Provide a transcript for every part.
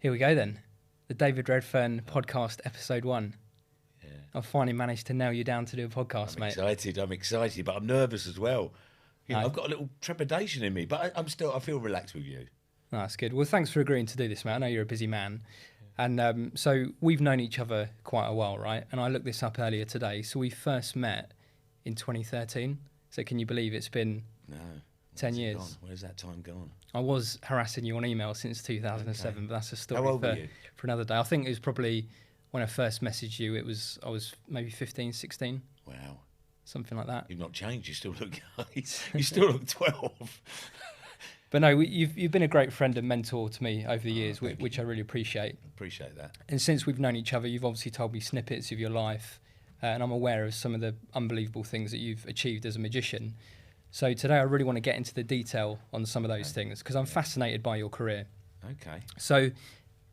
Here we go then. The David Redfearn podcast, episode 1. Yeah. I've finally managed to nail you down to do a podcast, mate. I'm excited, but I'm nervous as well. I've got a little trepidation in me, but I feel relaxed with you. Oh, that's good. Well, thanks for agreeing to do this, mate. I know you're a busy man. And so we've known each other quite a while, right? And I looked this up earlier today. So we first met in 2013. So can you believe it's been 10 years? Gone? Where's that time gone? I was harassing you on email since 2007, but that's a story How old were you? for another day. I think it was probably when I first messaged you, I was maybe 15, 16. Wow. Something like that. You've not changed. You still look you still look 12. But no, you've been a great friend and mentor to me over the years, which I really appreciate. Appreciate that. And since we've known each other, you've obviously told me snippets of your life, and I'm aware of some of the unbelievable things that you've achieved as a magician. So today I really want to get into the detail on some of those things because I'm fascinated by your career. Okay. So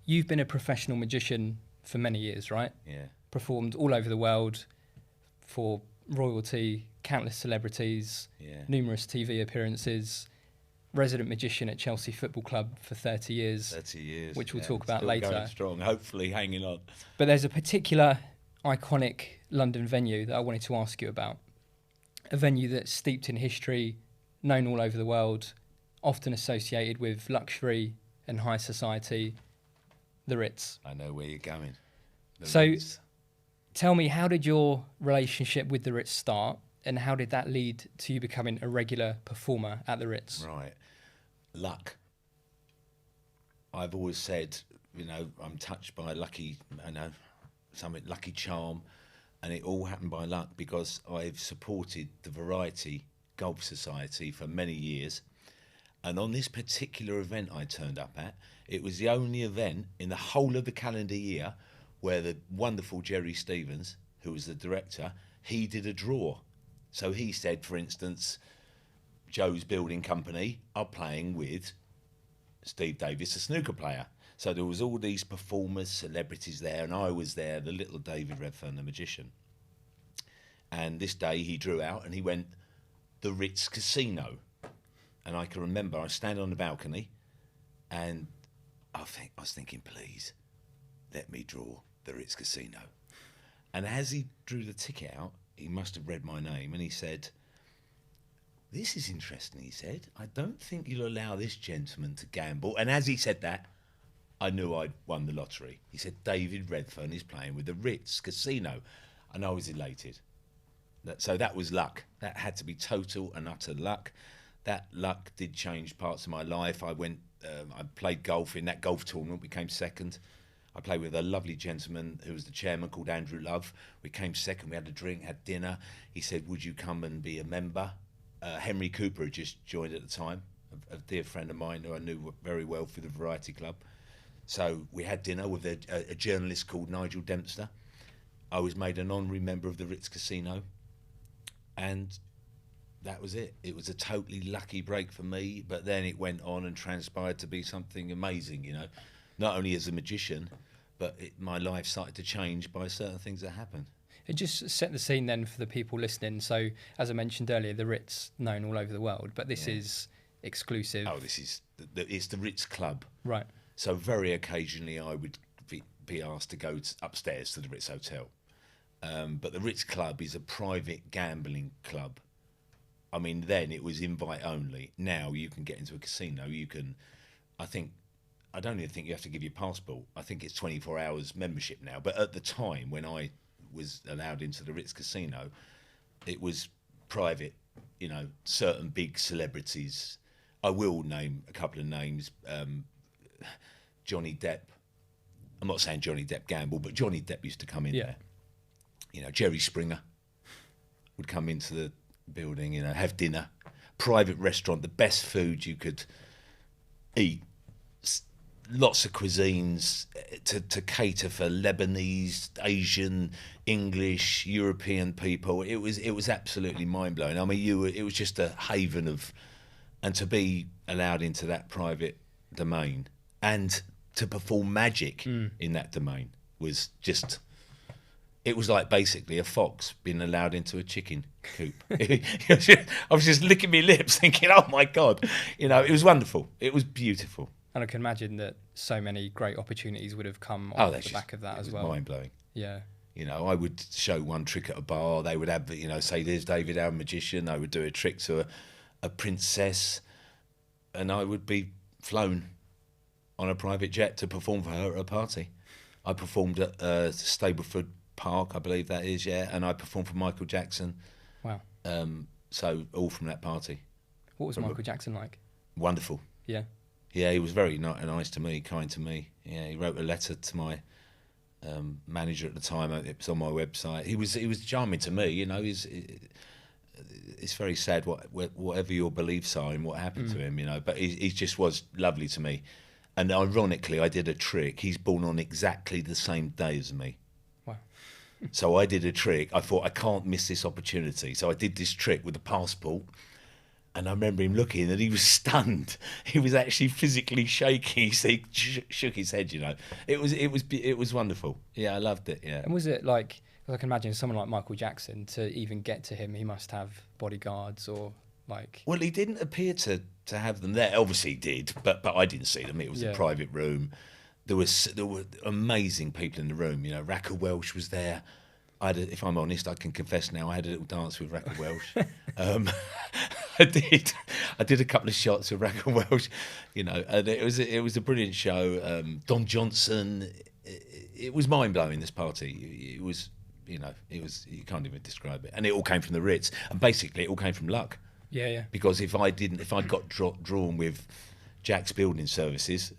you've been a professional magician for many years, right? Yeah. Performed all over the world for royalty, countless celebrities, numerous TV appearances, resident magician at Chelsea Football Club for 30 years. 30 years. Which we'll talk about still later. Going strong, hopefully hanging on. But there's a particular iconic London venue that I wanted to ask you about. A venue that's steeped in history, known all over the world, often associated with luxury and high society, the Ritz. I know where you're going. Ritz. Tell me, how did your relationship with the Ritz start, and how did that lead to you becoming a regular performer at the Ritz? Right. Luck. I've always said, I'm touched by lucky charm. And it all happened by luck because I've supported the Variety Golf Society for many years. And on this particular event I turned up at, it was the only event in the whole of the calendar year where the wonderful Jerry Stevens, who was the director, he did a draw. So he said, for instance, Joe's Building Company are playing with Steve Davis, a snooker player. So there was all these performers, celebrities there, and I was there, the little David Redfearn, the magician. And this day he drew out and he went, the Ritz Casino. And I can remember I was standing on the balcony and I was thinking, please, let me draw the Ritz Casino. And as he drew the ticket out, he must have read my name and he said, this is interesting, he said. I don't think you'll allow this gentleman to gamble. And as he said that, I knew I'd won the lottery. He said, David Redfearn is playing with the Ritz Casino. And I was elated. So that was luck. That had to be total and utter luck. That luck did change parts of my life. I played golf in that golf tournament. We came second. I played with a lovely gentleman who was the chairman called Andrew Love. We came second. We had a drink, had dinner. He said, would you come and be a member? Henry Cooper had just joined at the time, a dear friend of mine who I knew very well through the Variety Club. So we had dinner with a journalist called Nigel Dempster. I was made an honorary member of the Ritz Casino. And that was it. It was a totally lucky break for me, but then it went on and transpired to be something amazing, Not only as a magician, but my life started to change by certain things that happened. It just set the scene then for the people listening. So, as I mentioned earlier, the Ritz, known all over the world, but this is exclusive. Oh, it's the Ritz Club. Right. So very occasionally I would be asked to go upstairs to the Ritz Hotel. But the Ritz Club is a private gambling club. I mean, then it was invite only. Now you can get into a casino. I don't even think you have to give your passport. I think it's 24 hours membership now. But at the time when I was allowed into the Ritz Casino, it was private, certain big celebrities. I will name a couple of names. Johnny Depp. I'm not saying Johnny Depp gambled, but Johnny Depp used to come in there. Jerry Springer would come into the building, have dinner. Private restaurant, the best food you could eat. Lots of cuisines to cater for Lebanese, Asian, English, European people. It was absolutely mind-blowing. I mean, it was just a haven and to be allowed into that private domain and to perform magic in that domain was just, it was like basically a fox being allowed into a chicken coop. I was just licking my lips thinking, oh my God, it was wonderful. It was beautiful. And I can imagine that so many great opportunities would have come Oh, off that's the back of that as was well. mind-blowing. Yeah. You know, I would show one trick at a bar. They would have, you know, say, there's David, our magician. I would do a trick to a princess, and I would be flown on a private jet to perform for her at a party. I performed at Stableford Park, I believe that is, yeah, and I performed for Michael Jackson. Wow. So all from that party. What was Michael Jackson like? Wonderful. Yeah. Yeah, he was very nice to me, kind to me. Yeah, he wrote a letter to my manager at the time. It was on my website. He was charming to me. You know, it's very sad whatever your beliefs are and what happened to him. You know, but he just was lovely to me. And ironically, I did a trick. He's born on exactly the same day as me. Wow. So I did a trick. I thought I can't miss this opportunity. So I did this trick with the passport. And I remember him looking, and he was stunned. He was actually physically shaking. He shook his head. You know, it was wonderful. Yeah, I loved it. Yeah. And was it like? I can imagine someone like Michael Jackson, to even get to him, he must have bodyguards or like. Well, he didn't appear to have them there. Obviously, he did, but I didn't see them. It was a private room. There were amazing people in the room. You know, Raquel Welch was there. If I'm honest, I can confess now, I had a little dance with Raquel Welch. I did a couple of shots with Raquel Welch, you know, and it was a brilliant show. Don Johnson, it was mind blowing. This party, it was, you know, you can't even describe it, and it all came from the Ritz, and basically it all came from luck. Yeah, yeah. Because if I'd got drawn with Jack's Building Services,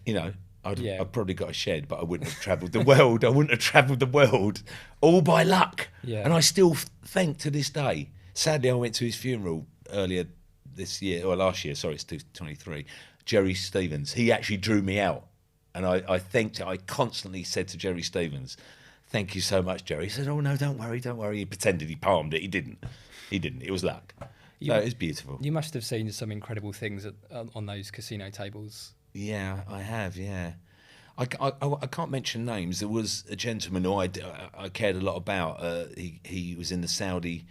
you know. I'd probably got a shed, but I wouldn't have travelled the world. I wouldn't have travelled the world, all by luck. Yeah. And I still think to this day. Sadly, I went to his funeral earlier this year, or last year. Sorry, it's 2023. Jerry Stevens. He actually drew me out, and I constantly said to Jerry Stevens, "Thank you so much, Jerry." He said, "Oh no, don't worry." He pretended he palmed it. He didn't. It was luck. So it was beautiful. You must have seen some incredible things on those casino tables. Yeah, I have, yeah. I can't mention names. There was a gentleman who I cared a lot about. He was in the Saudi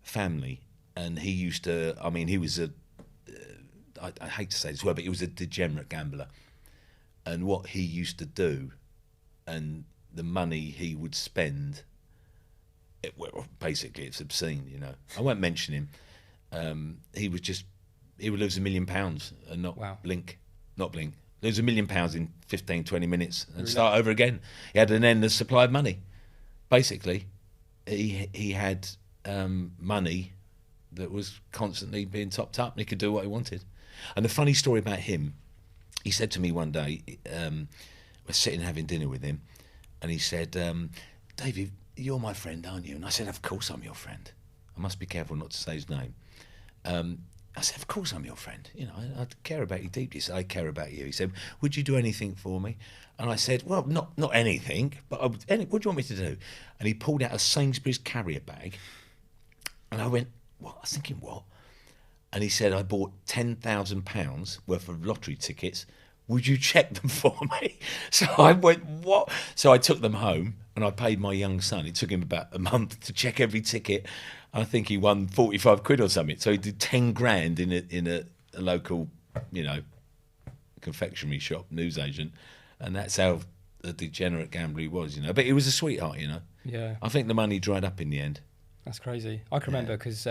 family, and he used to, I mean, he was I hate to say this word, but he was a degenerate gambler. And what he used to do, and the money he would spend, basically it's obscene, you know. I won't mention him. He would lose £1 million and not blink. Not blink. Lose £1 million in 15, 20 minutes and start over again. He had an endless supply of money. Basically, he had money that was constantly being topped up, and he could do what he wanted. And the funny story about him, he said to me one day, we're sitting having dinner with him, and he said, "David, you're my friend, aren't you?" And I said, "Of course I'm your friend. I must be careful not to say his name." I said, "Of course I'm your friend. You know, I care about you deeply." He said, "I care about you." He said, "Would you do anything for me?" And I said, "Well, not anything, but what do you want me to do?" And he pulled out a Sainsbury's carrier bag, and I went, "What?" I was thinking, "What?" And he said, "I bought £10,000 worth of lottery tickets. Would you check them for me?" So I went, "What?" So I took them home, and I paid my young son. It took him about a month to check every ticket. I think he won 45 quid or something. So he did 10 grand in a local, you know, confectionery shop, newsagent. And that's how a degenerate gambler he was, you know. But he was a sweetheart, you know. Yeah. I think the money dried up in the end. That's crazy. I can remember because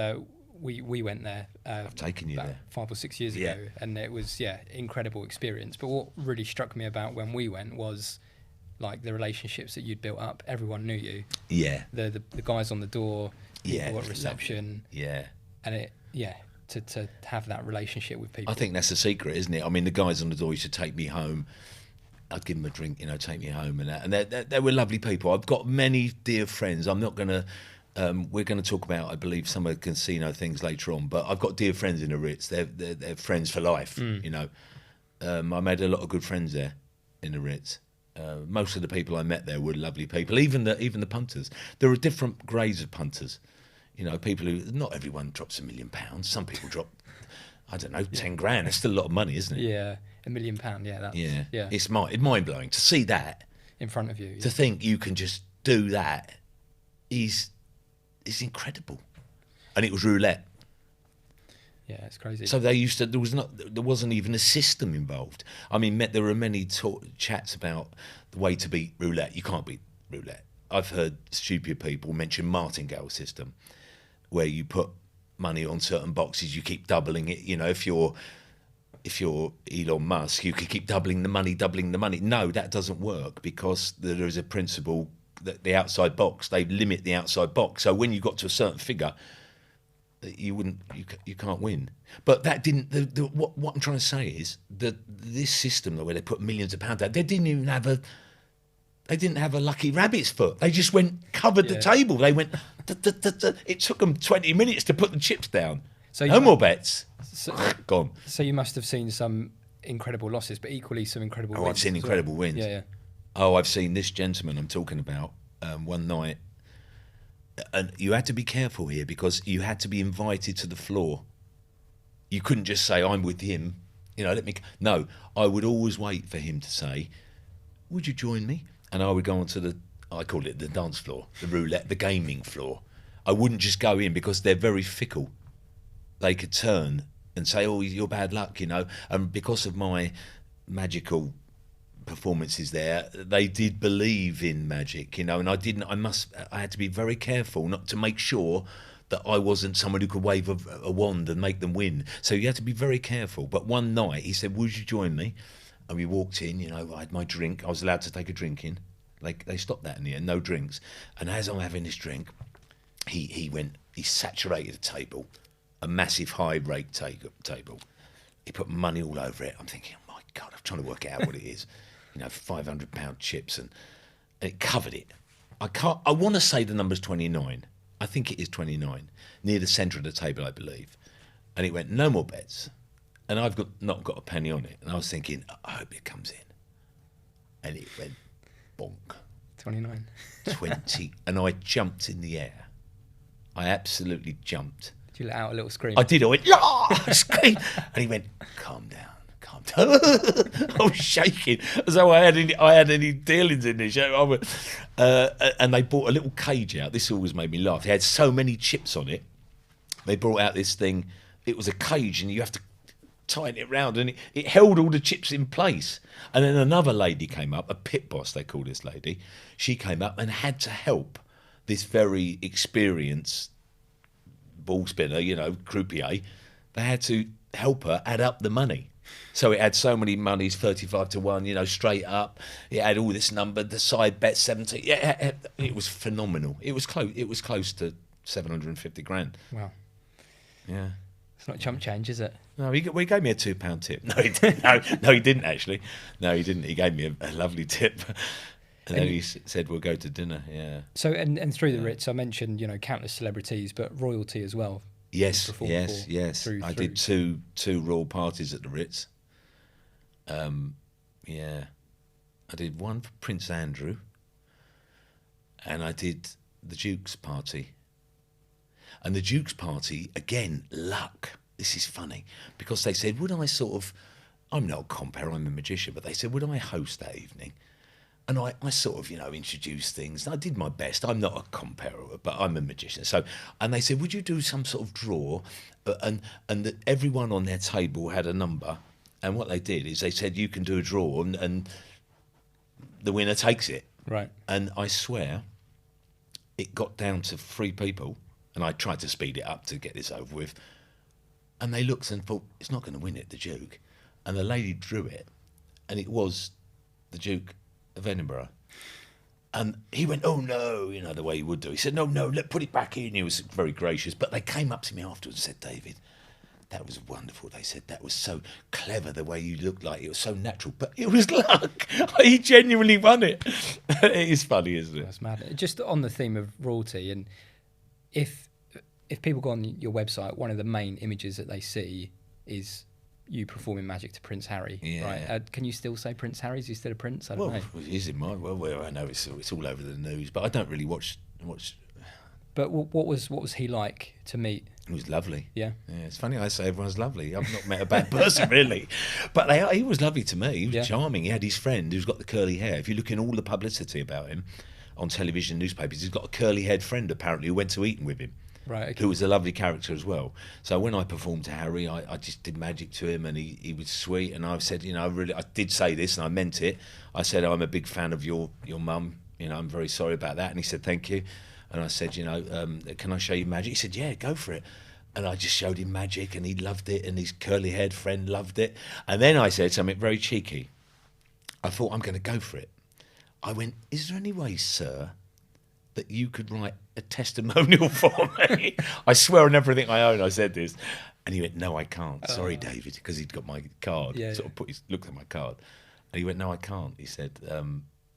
we went there. I've taken you there 5 or 6 years ago, and it was incredible experience. But what really struck me about when we went was like the relationships that you'd built up. Everyone knew you. Yeah. The guys on the door. People at reception. Yeah. And to have that relationship with people. I think that's the secret, isn't it? I mean, the guys on the door used to take me home. I'd give them a drink, you know, take me home and that. And they were lovely people. I've got many dear friends. I'm not going to... we're going to talk about, I believe, some of the casino things later on, but I've got dear friends in the Ritz. They're friends for life, you know. I made a lot of good friends there in the Ritz. Most of the people I met there were lovely people, even the punters. There are different grades of punters. You know, people who... Not everyone drops £1 million. Some people drop, I don't know, 10 grand. That's still a lot of money, isn't it? Yeah, £1 million, that's... Yeah. It's mind-blowing to see that. In front of you. To think you can just do that is incredible. And it was roulette. Yeah, it's crazy. So there wasn't even a system involved. I mean, there were many chats about the way to beat roulette. You can't beat roulette. I've heard stupid people mention martingale system, where you put money on certain boxes, you keep doubling it. You know, if you're Elon Musk, you could keep doubling the money. No, that doesn't work, because there is a principle that the outside box, they limit the outside box. So when you got to a certain figure, you can't win. But that didn't. What I'm trying to say is that this system, where they put millions of pounds out, they didn't have a lucky rabbit's foot. They just covered the table. They went. It took them 20 minutes to put the chips down. So no more bets. Gone. So you must have seen some incredible losses, but equally some incredible wins. I've seen incredible wins. Yeah. Oh, I've seen this gentleman I'm talking about one night. And you had to be careful here, because you had to be invited to the floor. You couldn't just say, I'm with him. You know, No, I would always wait for him to say, would you join me? And I would go onto I call it the dance floor, the roulette, the gaming floor. I wouldn't just go in, because they're very fickle. They could turn and say, oh, you're bad luck, you know. And because of my magical performances there, they did believe in magic, you know. And I had to be very careful not to make sure that I wasn't someone who could wave a wand and make them win. So you had to be very careful. But one night he said, would you join me? And we walked in, you know, I had my drink. I was allowed to take a drink in. They stopped that in the end, no drinks. And as I'm having this drink, he saturated the table, a massive high rake table. He put money all over it. I'm thinking, oh my God, I'm trying to work out what it is. You know, £500 chips, and it covered it. I want to say the number's 29. I think it is 29, near the centre of the table, I believe. And it went, no more bets. And I've not got a penny on it. And I was thinking, I hope it comes in. And it went bonk. 29. 20. And I jumped in the air. I absolutely jumped. Did you let out a little scream? I did. I went, yeah! I screamed. And he went, calm down. I was shaking as though I had any dealings in this. And they brought a little cage out. This always made me laugh. It had so many chips on it. They brought out this thing. It was a cage, and you have to tighten it round, and it held all the chips in place. And then another lady came up, a pit boss, they call this lady. She came up and had to help this very experienced ball spinner, you know, croupier. They had to help her add up the money. So it had so many monies, 35 to 1, you know, straight up. It had all this number, the side bet 70. Yeah, it was phenomenal. It was close to 750 grand. Wow. Yeah. It's not chump change, is it? No, he gave me a £2 tip. No, he didn't. No, he didn't actually. No, he didn't. He gave me a lovely tip. And then he said, we'll go to dinner. Yeah. So, and through the Ritz, I mentioned, you know, countless celebrities, but royalty as well. Yes. I did two royal parties at the Ritz. Yeah. I did one for Prince Andrew, and I did the Duke's party. And the Duke's party, again, luck. This is funny, because they said, would I I'm not a compere, I'm a magician, but they said, would I host that evening? And I sort of, you know, introduced things. I did my best. I'm not a compere, but I'm a magician. So, and they said, would you do some sort of draw? And that everyone on their table had a number. And what they did is they said, you can do a draw, and the winner takes it. Right. And I swear, it got down to 3 people, and I tried to speed it up to get this over with. And they looked and thought, it's not going to win it, the Duke. And the lady drew it, and it was the Duke of Edinburgh. And he went, oh no, you know, the way he would do. He said, no, put it back in. He was very gracious. But they came up to me afterwards and said, David, that was wonderful. They said, that was so clever, the way you looked like. It was so natural. But it was luck. He genuinely won it. It is funny, isn't it? That's mad. Just on the theme of royalty, and if people go on your website, one of the main images that they see is you performing magic to Prince Harry, right? Can you still say Prince Harry? Is he still a prince? I don't know. Is it mine? Well, I know it's all over the news, but I don't really watch. But what was he like to meet? He was lovely. Yeah. It's funny I say everyone's lovely. I've not met a bad person really, but he was lovely to me. He was charming. He had his friend who's got the curly hair. If you look in all the publicity about him on television, newspapers, he's got a curly-haired friend apparently who went to Eton with him. Right, okay. who was a lovely character as well. So when I performed to Harry, I just did magic to him, and he was sweet. And I said, I did say this, and I meant it. I said, I'm a big fan of your mum. I'm very sorry about that. And he said, thank you. And I said, can I show you magic? He said, yeah, go for it. And I just showed him magic, and he loved it, and his curly-haired friend loved it. And then I said something very cheeky. I thought, I'm going to go for it. I went, is there any way, sir, that you could write a testimonial for me? I swear on everything I own I said this. And he went, no, I can't. Sorry, David, because he'd got my card. Looked at my card. And he went, no, I can't. He said,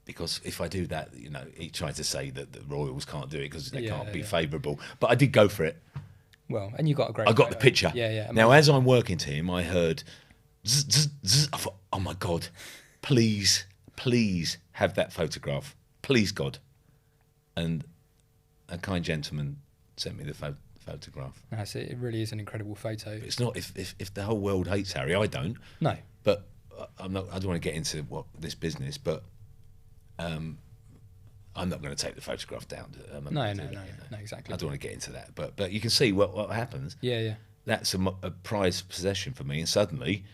because if I do that, he tried to say that the Royals can't do it because they can't be favourable. But I did go for it. Well, and you got a great I got the picture. Yeah, yeah. Amazing. Now, as I'm working to him, I heard zzz, zzz, zzz. I thought, oh my God, please have that photograph. Please, God. And a kind gentleman sent me the photograph. Nice. It really is an incredible photo. But it's not, if the whole world hates Harry, I don't. No. But I don't want to get into this business, but I'm not going to take the photograph down. No, exactly. I don't want to get into that. But you can see what happens. Yeah, yeah. That's a prized possession for me, and suddenly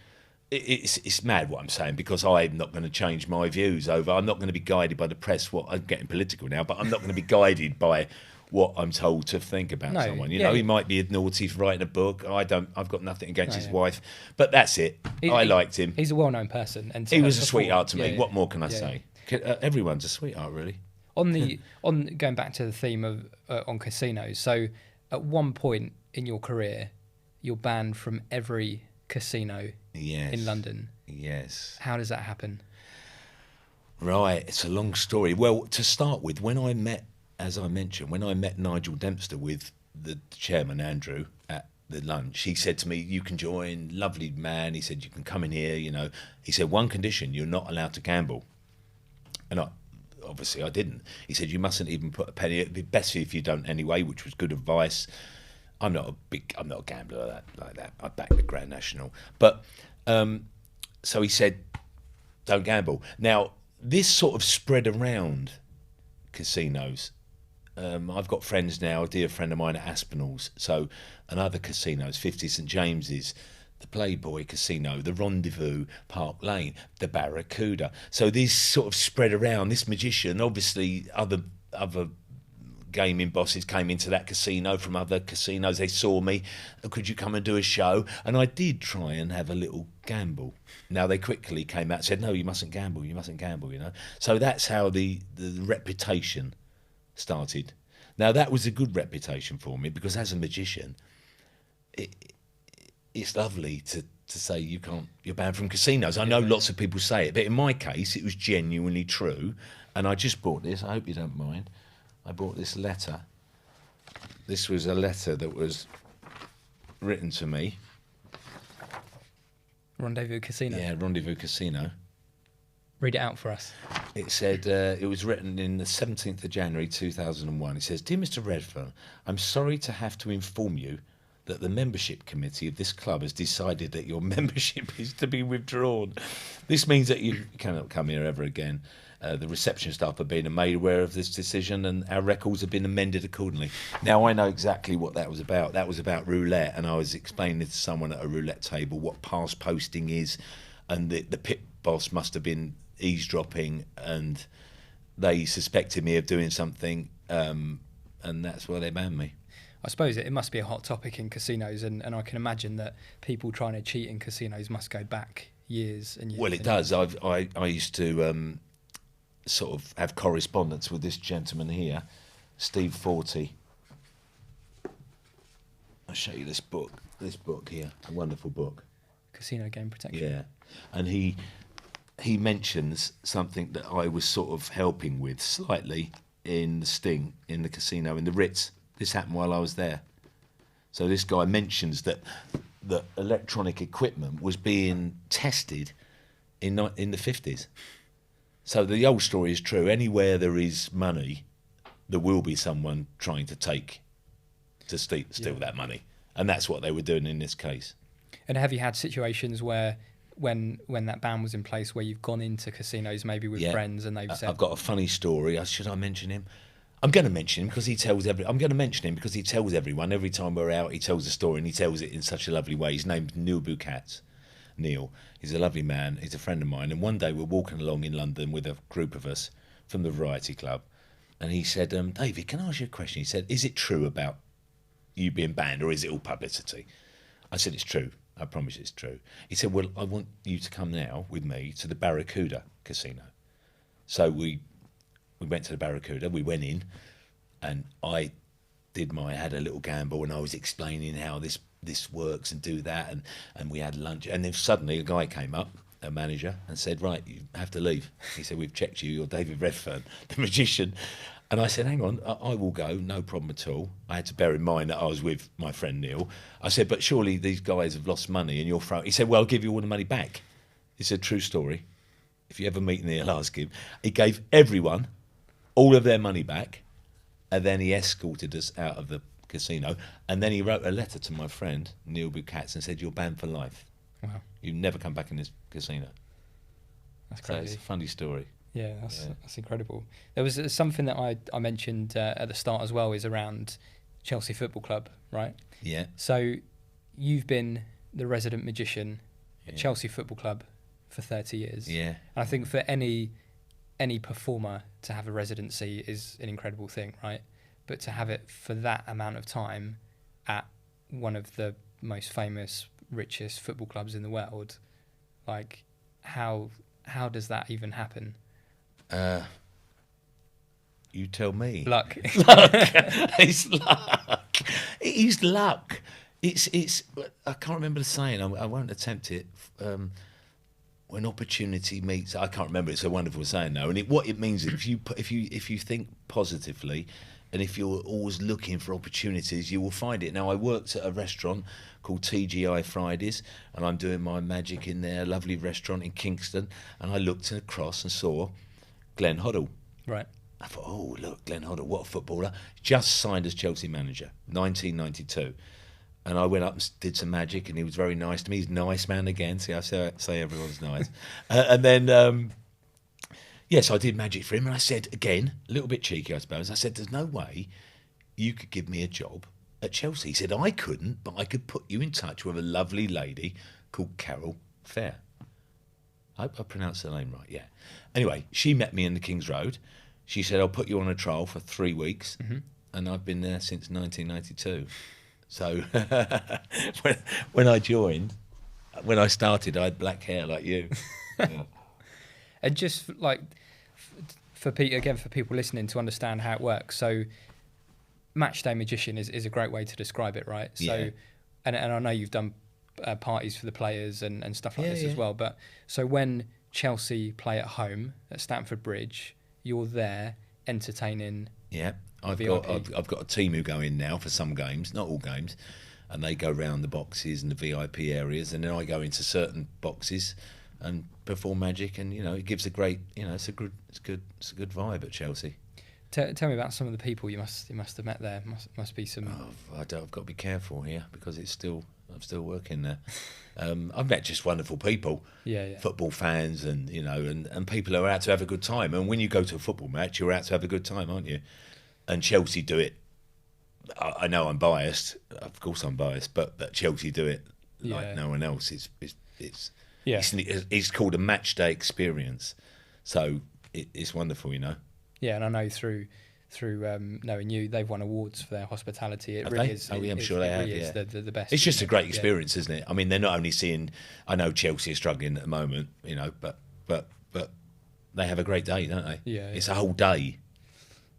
it's mad what I'm saying, because I'm not going to change my views over. I'm not going to be guided by the press. I'm getting political now, but I'm not going to be guided by what I'm told to think about someone. He might be naughty for writing a book. I've got nothing against his wife, but that's it. I liked him. He's a well-known person, and he was a sweetheart to me. What more can I say? Everyone's a sweetheart, really. On going back to the theme of on casinos. So, at one point in your career, you're banned from every casino in London. Yes. How does that happen? Right, it's a long story. Well, to start with, as I mentioned, when I met Nigel Dempster with the chairman, Andrew, at the lunch, he said to me, you can join, lovely man. He said, you can come in here, He said, one condition, you're not allowed to gamble. And obviously I didn't. He said, you mustn't even put a penny. It'd be best if you don't anyway, which was good advice. I'm not a gambler like that. I back the Grand National. But, so he said, don't gamble. Now, this sort of spread around casinos. I've got friends now, a dear friend of mine at Aspinall's, and other casinos, 50 St James's, the Playboy Casino, the Rendezvous, Park Lane, the Barracuda. So these sort of spread around. This magician, obviously other gaming bosses came into that casino from other casinos. They saw me. Could you come and do a show? And I did try and have a little gamble. Now, they quickly came out and said, no, you mustn't gamble, So that's how the reputation started. Now, that was a good reputation for me, because as a magician, it's lovely to say you're banned from casinos. I know lots of people say it, but in my case, it was genuinely true. And I just bought this. I hope you don't mind. I bought this letter. This was a letter that was written to me. Rendezvous Casino. Yeah, Rendezvous Casino. Read it out for us. It said, it was written in the 17th of January 2001. It says, Dear Mr. Redfearn, I'm sorry to have to inform you that the membership committee of this club has decided that your membership is to be withdrawn. This means that you cannot come here ever again. The reception staff have been made aware of this decision, and our records have been amended accordingly. Now, I know exactly what that was about. That was about roulette, and I was explaining to someone at a roulette table what pass posting is, and the pit boss must have been eavesdropping, and they suspected me of doing something, and that's why they banned me. I suppose it must be a hot topic in casinos, and I can imagine that people trying to cheat in casinos must go back years and years. Well, it does. I used to sort of have correspondence with this gentleman here, Steve Forty. I'll show you this book here, a wonderful book. Casino Game Protection. Yeah, and he mentions something that I was sort of helping with slightly in the Sting, in the casino, in the Ritz. This happened while I was there. So this guy mentions that the electronic equipment was being tested in the 50s. So the old story is true. Anywhere there is money, there will be someone trying to steal that money. And that's what they were doing in this case. And have you had situations where, when that ban was in place, where you've gone into casinos maybe with friends and they've said... I've got a funny story. Should I mention him? I'm going to mention him because he tells I'm going to mention him because he tells everyone every time we're out. He tells a story and he tells it in such a lovely way. His name's Neil Bukat. Neil. He's a lovely man. He's a friend of mine. And one day we're walking along in London with a group of us from the Variety Club, and he said, "David, can I ask you a question?" He said, "Is it true about you being banned, or is it all publicity?" I said, "It's true. I promise it's true." He said, "Well, I want you to come now with me to the Barracuda Casino." So we went to the Barracuda. We went in, and I had a little gamble, and I was explaining how this works and do that, and we had lunch, and then suddenly a guy came up, a manager, and said, "Right, you have to leave." He said, "We've checked you. You're David Redfearn, the magician." And I said, "Hang on, I will go, no problem at all." I had to bear in mind that I was with my friend Neil. I said, "But surely these guys have lost money and you're throwing..." He said, "Well, I'll give you all the money back." It's a true story. If you ever meet Neil, ask him. He gave everyone all of their money back, and then he escorted us out of the casino, and then he wrote a letter to my friend Neil Bukat and said, "You're banned for life. Wow. You never come back in this casino." That's So crazy. it's a funny story. Yeah, that's incredible. There was something that I mentioned at the start as well, is around Chelsea Football Club, right? Yeah. So you've been the resident magician at Chelsea Football Club for 30 years. Yeah. And I think for any performer to have a residency is an incredible thing, right? But to have it for that amount of time at one of the most famous, richest football clubs in the world, like how does that even happen? You tell me. Luck. Luck. It's luck. It is luck. It's. I can't remember the saying. I won't attempt it. When opportunity meets, I can't remember. It's a wonderful saying now, and what it means is if you think positively, and if you're always looking for opportunities, you will find it. Now, I worked at a restaurant called TGI Fridays, and I'm doing my magic in there, a lovely restaurant in Kingston, and I looked across and saw Glenn Hoddle. Right. I thought, oh, look, Glenn Hoddle, what a footballer. Just signed as Chelsea manager, 1992. And I went up and did some magic, and he was very nice to me. He's a nice man again. See, I say everyone's nice. And then, yes, I did magic for him. And I said, again, a little bit cheeky, I suppose, I said, "There's no way you could give me a job at Chelsea." He said, "I couldn't, but I could put you in touch with a lovely lady called Carol Fair." I hope I pronounced her name right, yeah. Anyway, she met me in the King's Road. She said, "I'll put you on a trial for 3 weeks." Mm-hmm. And I've been there since 1992. So when I joined, when I started, I had black hair like you. Yeah. And just like for people listening to understand how it works. So matchday magician is a great way to describe it, right? So, Yeah. and I know you've done parties for the players and stuff like this as well. But so when Chelsea play at home at Stamford Bridge, you're there entertaining. Yeah. I've got a team who go in now for some games, not all games, and they go round the boxes and the VIP areas, and then I go into certain boxes and perform magic, and it gives a great, it's a good vibe at Chelsea. Tell me about some of the people you must have met there. Must be some. I've got to be careful here because I'm still working there. I've met just wonderful people, football fans, and and people who are out to have a good time. And when you go to a football match, you're out to have a good time, aren't you? And Chelsea do it. I know I'm biased. Of course I'm biased, but Chelsea do it like no one else. It's called a match day experience. So it's wonderful, Yeah, and I know through knowing you, they've won awards for their hospitality. It really is. Oh, yeah, I'm sure they have. It's the best. It's just a great experience, isn't it? I mean, they're not only seeing. I know Chelsea are struggling at the moment, but they have a great day, don't they? Yeah. It's a whole day.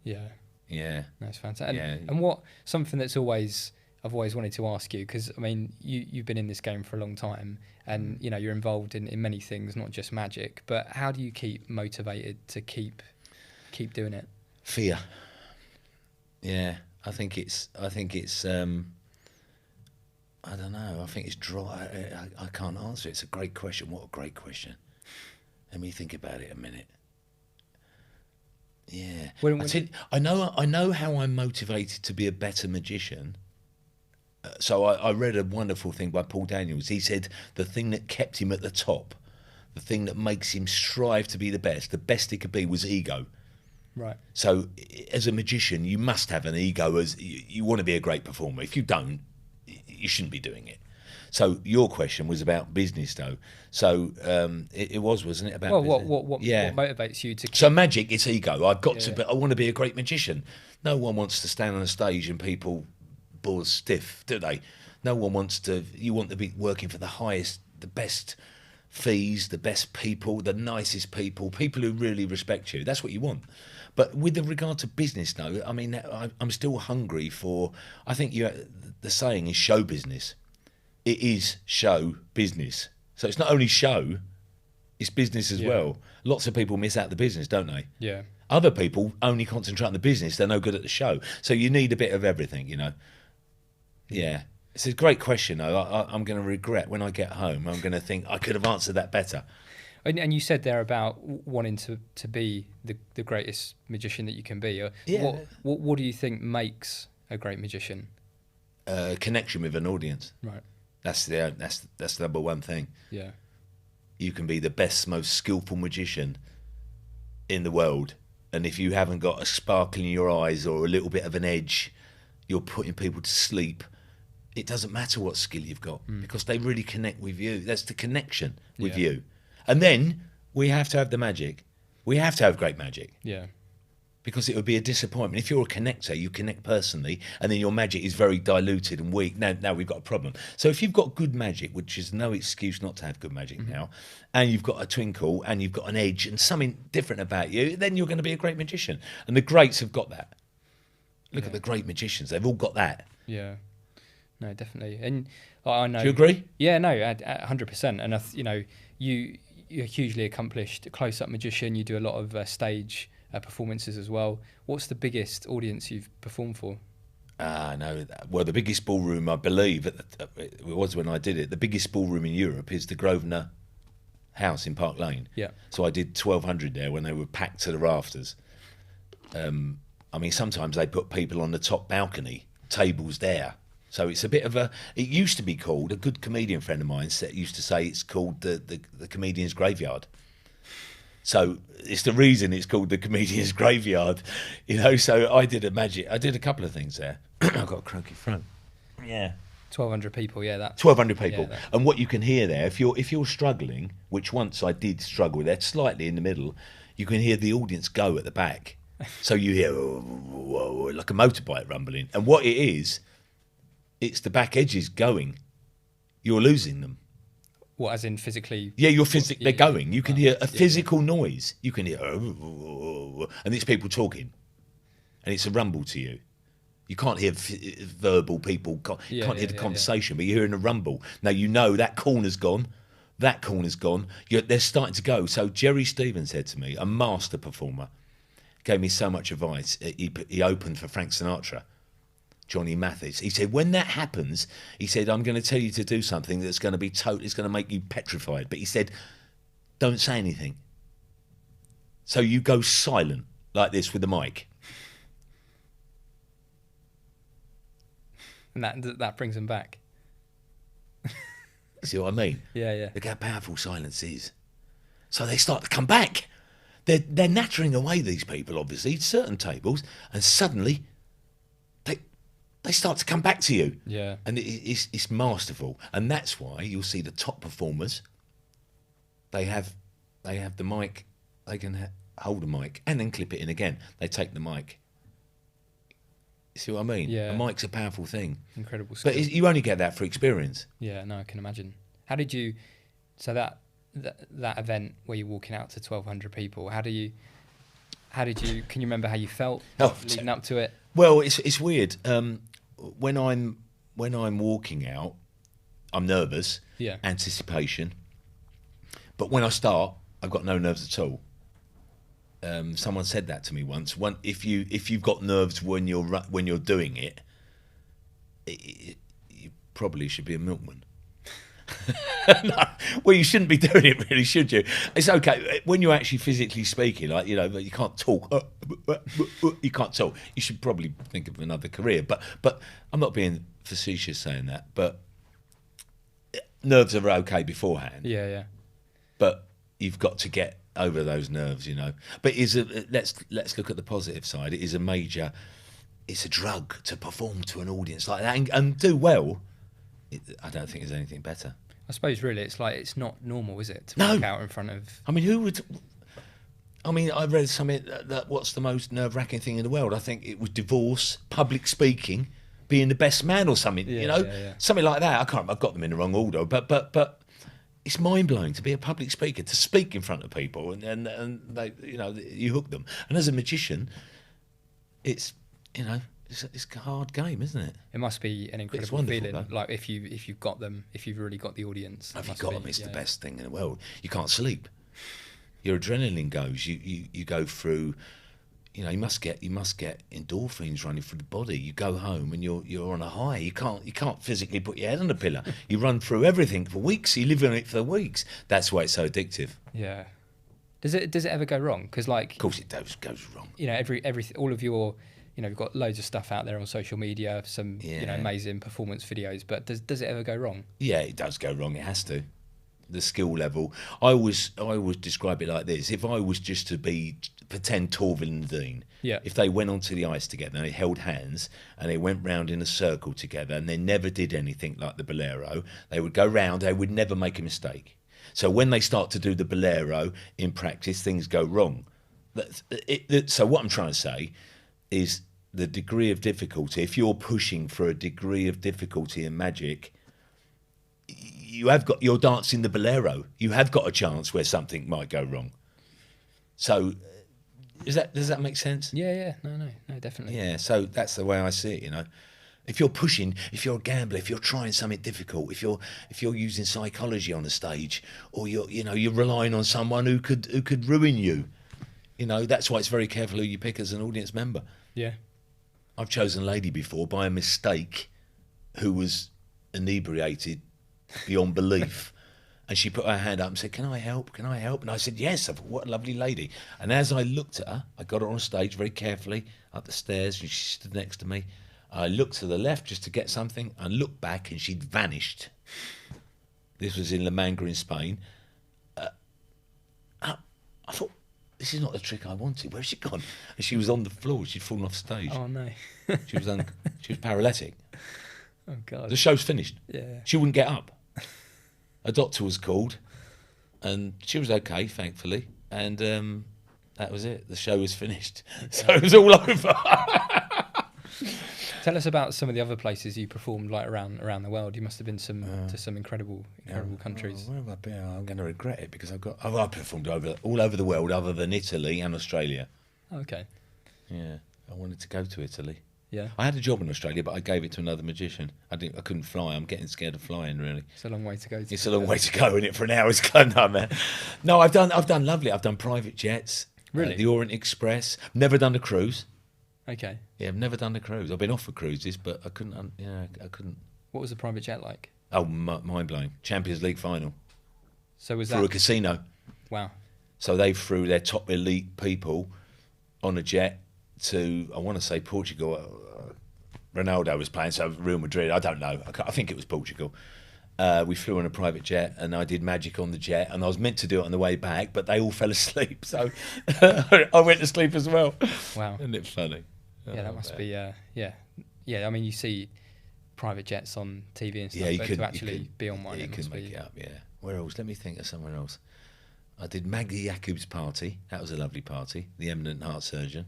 Yeah. Yeah. That's fantastic. And what something that's I've always wanted to ask you, because I mean you've been in this game for a long time, and you're involved in many things, not just magic. But how do you keep motivated to keep doing it? Fear. Yeah, I think it's. I don't know. I think it's dry. I can't answer it. It's a great question. What a great question. Let me think about it a minute. Yeah. I know how I'm motivated to be a better magician. So I read a wonderful thing by Paul Daniels. He said the thing that kept him at the top, the thing that makes him strive to be the best he could be, was ego. Right. So as a magician, you must have an ego. As you want to be a great performer. If you don't, you shouldn't be doing it. So your question was about business, though. So it was, wasn't it? About Well, business? what motivates you to? So magic, it's ego. I've got Yeah. I want to be a great magician. No one wants to stand on a stage and people balls stiff, do they? No one wants to. You want to be working for the highest, the best fees, the best people, the nicest people who really respect you. That's what you want. But with regard to business, though, I mean, I'm still hungry for. I think the saying is show business. It is show business. So it's not only show, it's business as well. Lots of people miss out the business, don't they? Yeah. Other people only concentrate on the business. They're no good at the show. So you need a bit of everything, you know. Yeah. It's a great question, though. I'm going to regret when I get home. I'm going to think I could have answered that better. And you said there about wanting to be the greatest magician that you can be. Yeah. What do you think makes a great magician? Connection with an audience. Right. That's the number one thing. Yeah. You can be the best, most skillful magician in the world, and if you haven't got a sparkle in your eyes or a little bit of an edge, you're putting people to sleep. It doesn't matter what skill you've got because they really connect with you. That's the connection with you. And then we have to have the magic. We have to have great magic. Yeah. Because it would be a disappointment. If you're a connector, you connect personally, and then your magic is very diluted and weak. Now we've got a problem. So if you've got good magic, which is no excuse not to have good magic now, and you've got a twinkle and you've got an edge and something different about you, then you're going to be a great magician. And the greats have got that. Look at the great magicians. They've all got that. Yeah. No, definitely. And I know. Do you agree? Yeah, no, 100%. And you're a hugely accomplished close-up magician. You do a lot of stage performances as well. What's the biggest audience you've performed for? No. Well, the biggest ballroom, I believe, it was when I did it, the biggest ballroom in Europe is the Grosvenor House in Park Lane. Yeah. So I did 1,200 there when they were packed to the rafters. I mean, sometimes they put people on the top balcony, tables there. So it's a bit of it used to be called, a good comedian friend of mine used to say it's called the comedian's graveyard. So it's the reason it's called the comedian's graveyard, you know. So I did a couple of things there. I've got a croaky front. Yeah. 1,200 people, yeah. 1,200 people. Yeah, and what you can hear there, if you're struggling, which once I did struggle with that, slightly in the middle, you can hear the audience go at the back. So you hear like a motorbike rumbling. And what it is, it's the back edges going. You're losing them. What, as in physically? Yeah, they're going. You can hear a physical noise. You can hear, and it's people talking. And it's a rumble to you. You can't hear verbal people, you can't hear the conversation, but you're hearing a rumble. Now you know that corner's gone, that corner's gone. They're starting to go. So Jerry Stevens said to me, a master performer, gave me so much advice. He opened for Frank Sinatra, Johnny Mathis. He said, when that happens, he said, I'm going to tell you to do something that's going to be it's going to make you petrified. But he said, don't say anything. So you go silent like this with the mic. And that brings them back. See what I mean? Yeah. Look how powerful silence is. So they start to come back. They're nattering away, these people, obviously, certain tables, and suddenly they start to come back to you. Yeah. And it's masterful. And that's why you'll see the top performers, they have the mic, they can hold a mic and then clip it in again. They take the mic. You see what I mean? Yeah. A mic's a powerful thing. Incredible skill. But you only get that for experience. Yeah, no, I can imagine. How did you, so that event where you're walking out to 1,200 people, can you remember how you felt leading up to it? Well, it's weird. When I'm walking out, I'm nervous. Yeah. Anticipation. But when I start, I've got no nerves at all. Someone said that to me once. If you've got nerves when you're doing it, you probably should be a milkman. No, well, you shouldn't be doing it, really, should you? It's okay when you're actually physically speaking, like, you know, you can't talk. You can't talk. You should probably think of another career. But I'm not being facetious saying that. But nerves are okay beforehand. Yeah. But you've got to get over those nerves, you know. But let's look at the positive side. It is it's a drug to perform to an audience like that and do well. I don't think there's anything better. I suppose really it's not normal, is it, to No. walk out in front of... I mean, who would... I mean, I read something that what's the most nerve-wracking thing in the world? I think it was divorce, public speaking, being the best man or something, you know? Yeah. Something like that. I can't remember, I've got them in the wrong order, but it's mind-blowing to be a public speaker, to speak in front of people, and they, you know, you hook them. And as a magician, it's, you know, it's a hard game, isn't it? It must be an incredible wonderful, feeling, though. like if you've got them, if you've really got the audience. If it you've must got be, them, it's the yeah. best thing in the world. You can't sleep. Your adrenaline goes. You go through. You know, you must get endorphins running through the body. You go home and you're on a high. You can't physically put your head on a pillow. You run through everything for weeks. You live on it for weeks. That's why it's so addictive. Yeah. Does it ever go wrong? Because like, Of course, it goes wrong. you know, all of your, you know, you've got loads of stuff out there on social media, some you know, Yeah. amazing performance videos. But does it ever go wrong? Yeah, it does go wrong. It has to. The skill level. I always describe it like this. If I was just to pretend Torvill and Dean, Yeah. if they went onto the ice together and they held hands and they went round in a circle together and they never did anything like the bolero, they would go round, they would never make a mistake. So when they start to do the bolero in practice, things go wrong. So what I'm trying to say is the degree of difficulty, if you're pushing for a degree of difficulty in magic, you're dancing the bolero. You have got a chance where something might go wrong. So, does that make sense? Yeah. No, definitely. Yeah. So that's the way I see it. You know, if you're pushing, if you're a gambler, if you're trying something difficult, if you're using psychology on the stage, or you're relying on someone who could ruin you. You know, that's why it's very careful who you pick as an audience member. Yeah. I've chosen a lady before by a mistake who was inebriated beyond belief. And she put her hand up and said, Can I help? And I said, yes. I thought, what a lovely lady. And as I looked at her, I got her on stage very carefully up the stairs and she stood next to me. I looked to the left just to get something and looked back and she'd vanished. This was in La Manga in Spain. I thought, this is not the trick I wanted. Where's she gone? And she was on the floor. She'd fallen off stage. Oh no. She was paralytic. Oh god. The show's finished. Yeah. She wouldn't get up. A doctor was called, and she was okay, thankfully. And that was it. The show was finished. So it was all over. Tell us about some of the other places you performed, like around the world. You must have been to some incredible countries. Where have I been? I'm going to regret it because I performed all over the world, other than Italy and Australia. Oh, okay. Yeah, I wanted to go to Italy. Yeah. I had a job in Australia, but I gave it to another magician. I couldn't fly. I'm getting scared of flying, really. It's a long way to go. It's a long way to go, isn't it? For an hour's club, no, man. No, I've done lovely. I've done private jets. Really? The Orient Express. Never done a cruise. Okay. Yeah, I've never done a cruise. I've been offered cruises, but I couldn't. I couldn't. What was the private jet like? Oh, mind blowing! Champions League final So was through that? a casino. Wow. So they flew their top elite people on a jet to, I want to say, Portugal. Ronaldo was playing, so Real Madrid. I don't know. I think it was Portugal. We flew on a private jet, and I did magic on the jet, and I was meant to do it on the way back, but they all fell asleep, so I went to sleep as well. Wow. Isn't it funny? Yeah, that must be. Yeah. I mean, you see private jets on TV and stuff, Yeah, you but could to actually be on one, You it can must make be. it up. Yeah. Where else? Let me think of somewhere else. I did Maggie Yakub's party. That was a lovely party. The eminent heart surgeon.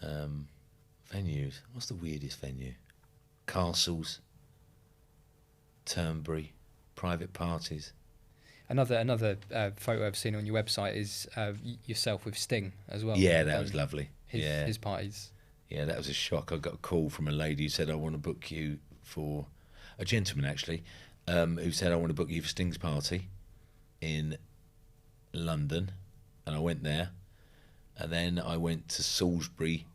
Venues. What's the weirdest venue? Castles. Turnberry. Private parties. Another photo I've seen on your website is yourself with Sting as well. Yeah, that was lovely. His parties. Yeah, that was a shock. I got a call from a lady who said, I want to book you for... A gentleman, actually, who said, I want to book you for Sting's party in London. And I went there. And then I went to Salisbury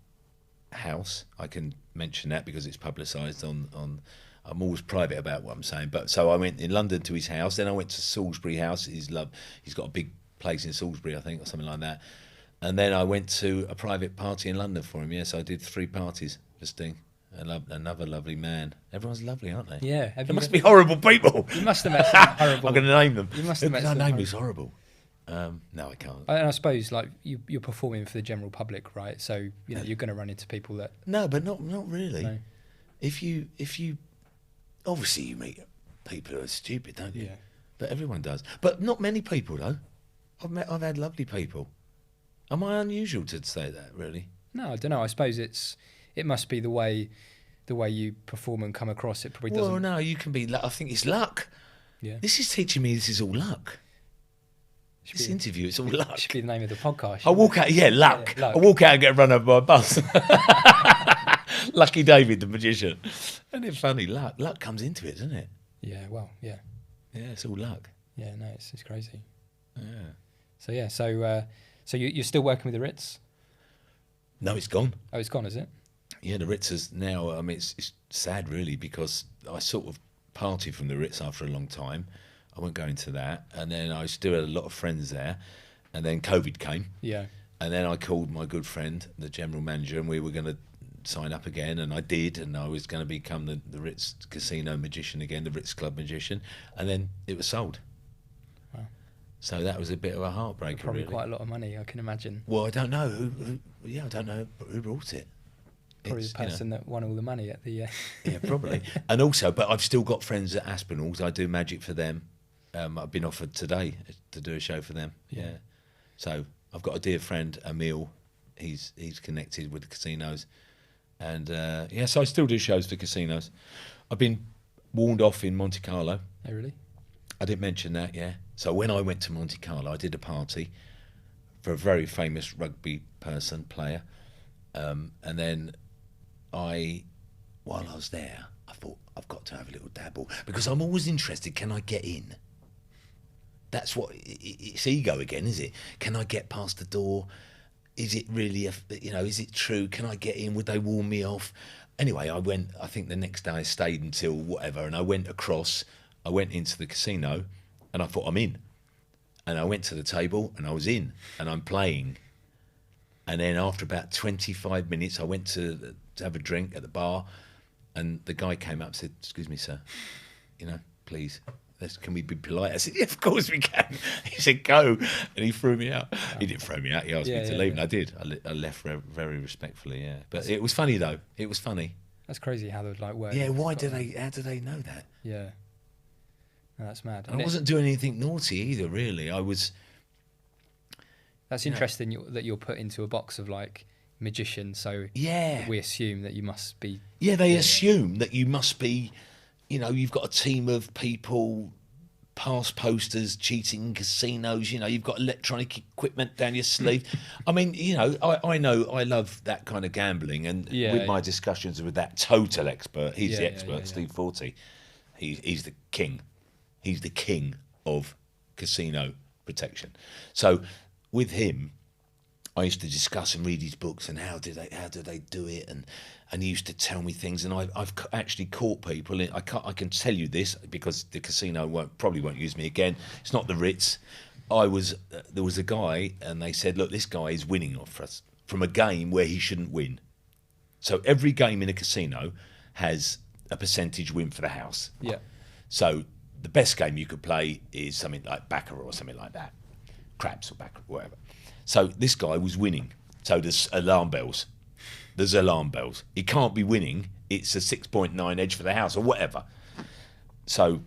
House. I can mention that because it's publicised on I'm always private about what I'm saying. But so I went in London to his house. Then I went to Salisbury House. He's got a big place in Salisbury, I think, or something like that. And then I went to a private party in London for him. Yes, I did 3 parties for Sting. Another lovely man. Everyone's lovely, aren't they? Yeah. They must be horrible people. You must have met some horrible. I'm going to name them. You must have met Their some name horrible. is horrible. No, I can't. And I suppose like you're performing for the general public, right? So you're going to run into people that. No, but not really. No. If you obviously you meet people who are stupid, don't you? Yeah. But everyone does. But not many people though. I've had lovely people. Am I unusual to say that? Really? No, I don't know. I suppose it must be the way you perform and come across. It probably doesn't. Well, no, you can be. I think it's luck. Yeah. This is teaching me this is all luck. This interview, it's all luck. Should be the name of the podcast. I walk out, luck. Yeah, luck. I walk out and get run over by a bus. Lucky David, the magician. Isn't it funny? Luck comes into it, doesn't it? Yeah. Well. Yeah. Yeah, it's all luck. Yeah. No, it's crazy. Yeah. So you're still working with the Ritz? No, it's gone. Oh, it's gone, is it? Yeah, the Ritz is now. I mean, it's sad really because I sort of parted from the Ritz after a long time. I won't go into that. And then I still had a lot of friends there. And then COVID came. Yeah. And then I called my good friend, the general manager, and we were going to sign up again. And I did. And I was going to become the Ritz Casino magician again, the Ritz Club magician. And then it was sold. Wow. So that was a bit of a heartbreaker, Probably really. quite a lot of money, I can imagine. Well, I don't know I don't know who brought it. Probably the person that won all the money at the... Yeah, probably. And also, but I've still got friends at Aspinalls. I do magic for them. I've been offered today to do a show for them. Yeah. So I've got a dear friend, Emil. He's connected with the casinos. And, so I still do shows for casinos. I've been warned off in Monte Carlo. Oh, really? I didn't mention that, yeah. So when I went to Monte Carlo, I did a party for a very famous rugby player. And then while I was there, I thought, I've got to have a little dabble. Because I'm always interested, can I get in? That's what, it's ego again, is it? Can I get past the door? Is it really, is it true? Can I get in? Would they warn me off? Anyway, I went, I think the next day I stayed until whatever, and I went into the casino, and I thought, I'm in. And I went to the table, and I was in, and I'm playing. And then after about 25 minutes, I went to have a drink at the bar, and the guy came up and said, "Excuse me, sir, please, can we be polite?" I said, "Yeah, of course we can." He said, "Go," and he threw me out. He didn't throw me out. He asked me to leave, and I did. I left very respectfully. Yeah, but it was funny though. It was funny. That's crazy how they would work. Yeah, how do they know that? Yeah, no, that's mad. And I wasn't doing anything naughty either. Really, I was. That's interesting that you're put into a box of magician. So we assume that you must be. Yeah, they assume that you must be. You've got a team of people, pass posters, cheating casinos. You've got electronic equipment down your sleeve. I mean, I know I love that kind of gambling, and with my discussions with that total expert, he's the expert, Steve Forty. He's the king. He's the king of casino protection. So with him, I used to discuss and read his books and how do they do it, and he used to tell me things, and I've actually caught people. I can tell you this because the casino probably won't use me again. It's not the Ritz. There was a guy, and they said, "Look, this guy is winning off us from a game where he shouldn't win." So every game in a casino has a percentage win for the house. Yeah. So the best game you could play is something like Baccarat or something like that, craps or Baccarat, whatever. So this guy was winning. So there's alarm bells. He can't be winning. It's a 6.9 edge for the house or whatever. So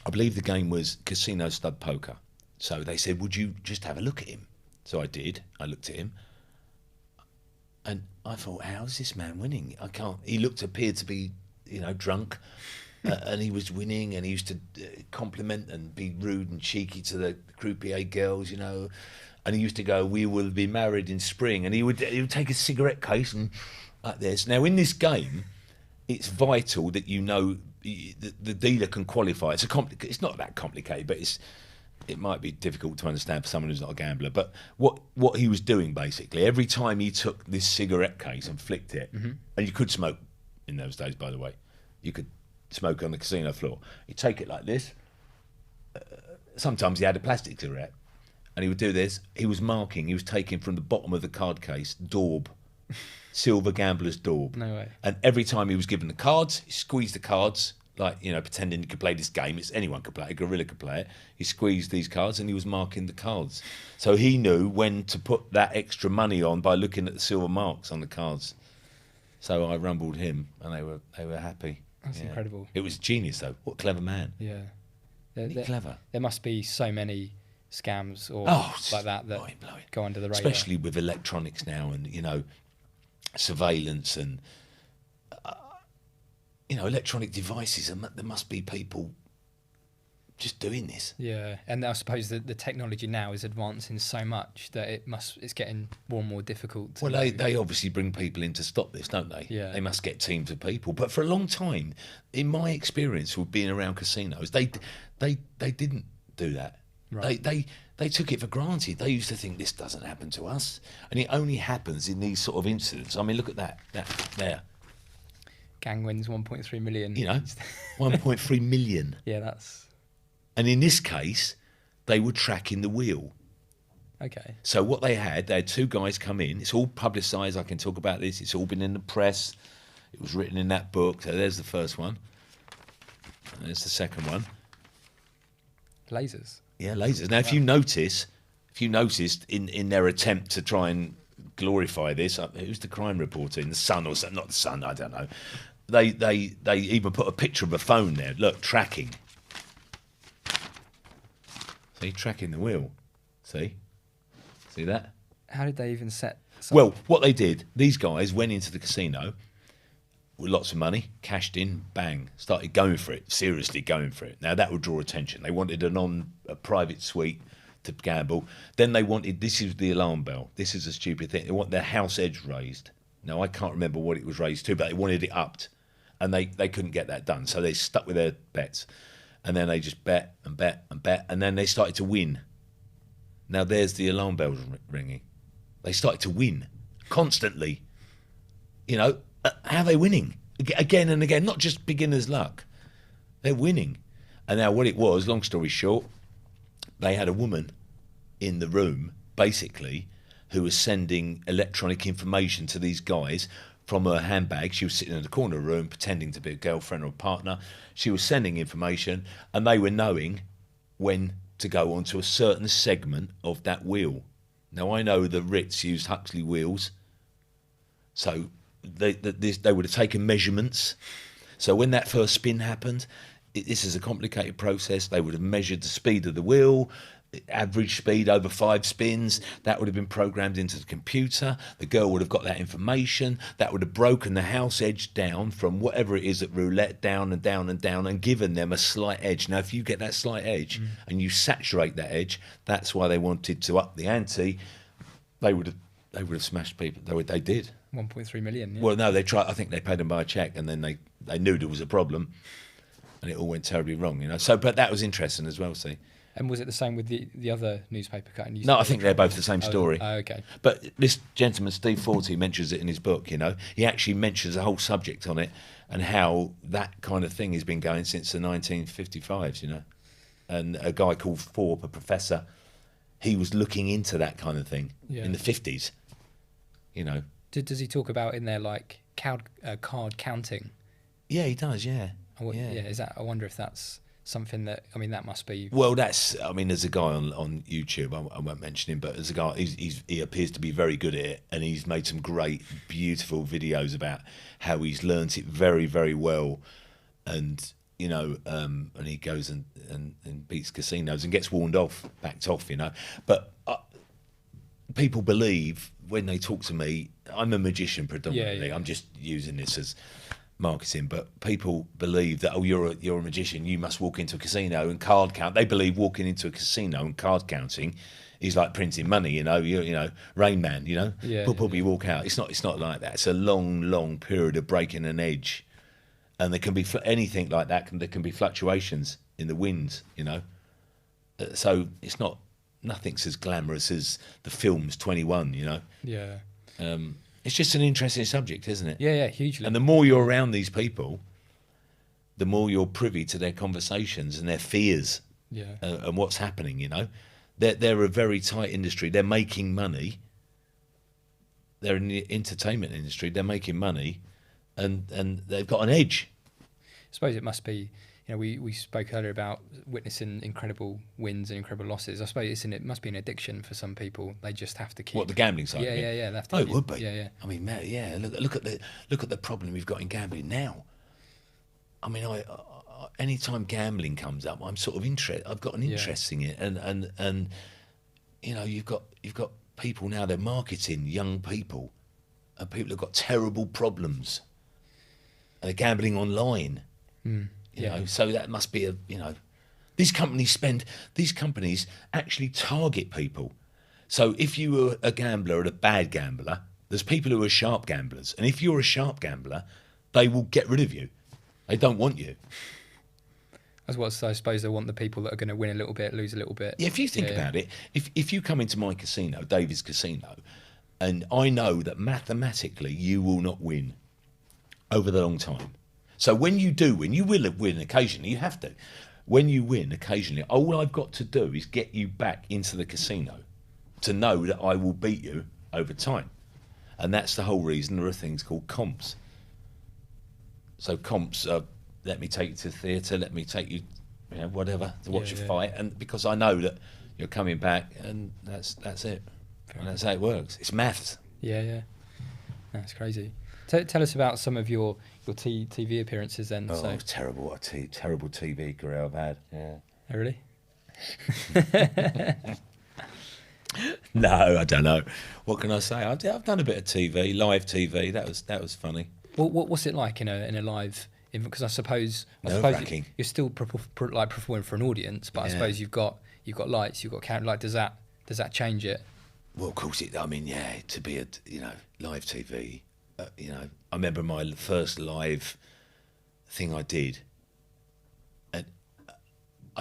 I believe the game was casino stud poker. So they said, "Would you just have a look at him?" So I did. I looked at him. And I thought, how is this man winning? I can't. He appeared to be, drunk. And he was winning, and he used to compliment and be rude and cheeky to the croupier girls, And he used to go, "We will be married in spring." And he would take a cigarette case and like this. Now, in this game, it's vital that the dealer can qualify. It's not that complicated, but it might be difficult to understand for someone who's not a gambler. But what he was doing, basically, every time he took this cigarette case and flicked it, and you could smoke in those days, by the way. You could smoke on the casino floor. He'd take it like this. Sometimes he had a plastic cigarette. And he would do this. He was taking from the bottom of the card case, daub, silver gambler's daub. No way. And every time he was given the cards, he squeezed the cards like, you know, pretending you could play this game. It's anyone could play it. A gorilla could play it. He squeezed these cards and he was marking the cards. So he knew when to put that extra money on by looking at the silver marks on the cards. So I rumbled him, and they were happy. That's incredible. It was genius, though. What a clever man. Yeah. Clever. There must be so many scams or like that go under the radar. Especially with electronics now and, you know, surveillance and, you know, electronic devices. And there must be people just doing this. Yeah, and I suppose the technology now is advancing so much that it's getting more and more difficult. Well, they obviously bring people in to stop this, don't they? Yeah. They must get teams of people. But for a long time, in my experience with being around casinos, they didn't do that. Right. They took it for granted. They used to think this doesn't happen to us, and it only happens in these sort of incidents. I mean, look at that there. Gang wins 1.3 million. You know, 1.3 million. Yeah, that's. And in this case, they were tracking the wheel. Okay. So what they had two guys come in. It's all publicised. I can talk about this. It's all been in the press. It was written in that book. So there's the first one. And there's the second one. Lasers. Yeah, lasers. Now, if you noticed in their attempt to try and glorify this, who's the crime reporter in the Sun or something? Not the Sun, I don't know. They even put a picture of a phone there. Look, tracking. See, tracking the wheel. See that? How did they even set? Well, what they did, these guys went into the casino with lots of money, cashed in, bang, started going for it, seriously going for it. Now that would draw attention. They wanted a private suite to gamble. Then they wanted, this is the alarm bell. This is a stupid thing. They want their house edge raised. Now I can't remember what it was raised to, but they wanted it upped, and they couldn't get that done. So they stuck with their bets. And then they just bet and bet and bet, and then they started to win. Now there's the alarm bells ringing. They started to win constantly. You know, how are they winning? Again and again, not just beginner's luck. They're winning. And now what it was, long story short, they had a woman in the room, basically, who was sending electronic information to these guys from her handbag. She was sitting in the corner of the room pretending to be a girlfriend or a partner. She was sending information, and they were knowing when to go onto a certain segment of that wheel. Now, I know the Ritz used Huxley wheels, so they would have taken measurements. So when that first spin happened, this is a complicated process. They would have measured the speed of the wheel, average speed over 5 spins. That would have been programmed into the computer. The girl would have got that information. That would have broken the house edge down from whatever it is at roulette, down and down and down, and given them a slight edge. Now, if you get that slight edge and you saturate that edge, that's why they wanted to up the ante. They would have smashed people. They did. 1.3 million. Yeah. Well, no, they tried. I think they paid them by a cheque, and then they knew there was a problem, and it all went terribly wrong. You know. So, but that was interesting as well. See. And was it the same with the other newspaper cutting? No, I think they're both the same story. Oh, okay. But this gentleman, Steve Forty, mentions it in his book, you know. He actually mentions a whole subject on it and how that kind of thing has been going since the 1955s, you know. And a guy called Thorpe, a professor, he was looking into that kind of thing in the 50s, you know. Does he talk about in there, like, card counting? Yeah, he does, yeah. Is that? I wonder if that's something that, I mean, that must be. Well, there's a guy on YouTube, I won't mention him, but there's a guy, he appears to be very good at it, and he's made some great, beautiful videos about how he's learnt it very, very well, and, you know, and he goes and beats casinos and gets backed off, you know. But people believe, when they talk to me, I'm a magician predominantly, I'm just using this as marketing, but people believe that, you're a magician, you must walk into a casino and card count. They believe walking into a casino and card counting is like printing money, you know, Rain Man, you know, you walk out. It's not like that. It's a long period of breaking an edge, and there can be anything like that. There can be fluctuations in the winds, you know. So it's nothing's as glamorous as the film's 21, you know. Yeah. It's just an interesting subject, isn't it? Yeah, hugely. And the more you're around these people, the more you're privy to their conversations and their fears, and what's happening. You know, they're a very tight industry. They're making money. They're in the entertainment industry. They're making money, and they've got an edge. suppose it must be. We spoke earlier about witnessing incredible wins and incredible losses. I suppose it must be an addiction for some people. They just have to keep. What, the gambling side? Yeah, of it? yeah. They have to it would be. Yeah. I mean, yeah. Look at the problem we've got in gambling now. I mean, I anytime gambling comes up, I'm sort of interested. I've got an interest in it, and you've got people now. They're marketing young people, and people have got terrible problems. And they're gambling online. You know, so that must be these companies actually target people. So if you were a gambler and a bad gambler, there's people who are sharp gamblers, and if you're a sharp gambler, they will get rid of you. They don't want you. That's what I suppose they want, the people that are going to win a little bit, lose a little bit. Yeah, if you think about it, if you come into my casino, David's Casino, and I know that mathematically you will not win over the long time. So when you do win, you will win occasionally, you have to. When you win occasionally, all I've got to do is get you back into the casino to know that I will beat you over time. And that's the whole reason there are things called comps. So comps are, let me take you to the theatre, let me take you, whatever, to watch a fight. And because I know that you're coming back, and that's it. And that's how it works. It's maths. Yeah. That's crazy. Tell us about some of your TV appearances then. Oh, it's terrible. What a terrible TV career I've had. Yeah. Oh, really? No, I don't know. What can I say? I've done a bit of TV, live TV. That was funny. Well, what's it like in a live? Because I suppose you're still performing for an audience, but I suppose you've got lights, you've got camera. Like, does that change it? Well, of course it. I mean, to be a live TV. I remember my first live thing I did, and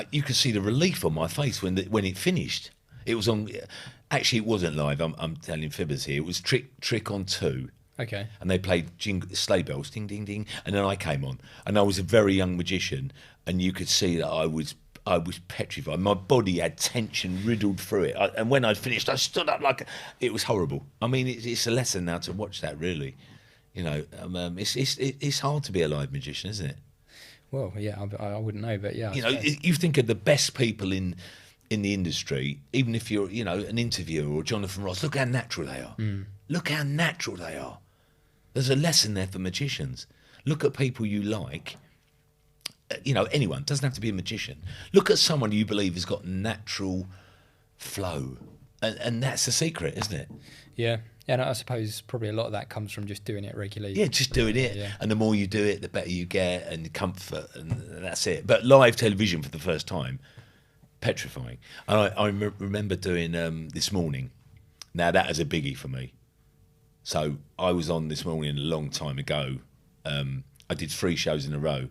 you could see the relief on my face when it finished. It was on. Actually, it wasn't live. I'm telling fibbers here. It was Trick on 2. Okay. And they played sleigh bells, ding, ding, ding, and then I came on, and I was a very young magician, and you could see that I was petrified. My body had tension riddled through it, and when I'd finished, I stood up it was horrible. I mean, it's a lesson now to watch that. Really, it's hard to be a live magician, isn't it? Well, yeah, I wouldn't know, but yeah. You think of the best people in the industry, even if you're an interviewer or Jonathan Ross. Look how natural they are. Look how natural they are. There's a lesson there for magicians. Look at people you like. Anyone, doesn't have to be a magician. Look at someone you believe has got natural flow. And that's the secret, isn't it? Yeah. And I suppose probably a lot of that comes from just doing it regularly. Yeah, just doing it. Yeah. And the more you do it, the better you get, and the comfort, and that's it. But live television for the first time, petrifying. And I remember doing This Morning. Now, that is a biggie for me. So I was on This Morning a long time ago. I did 3 shows in a row,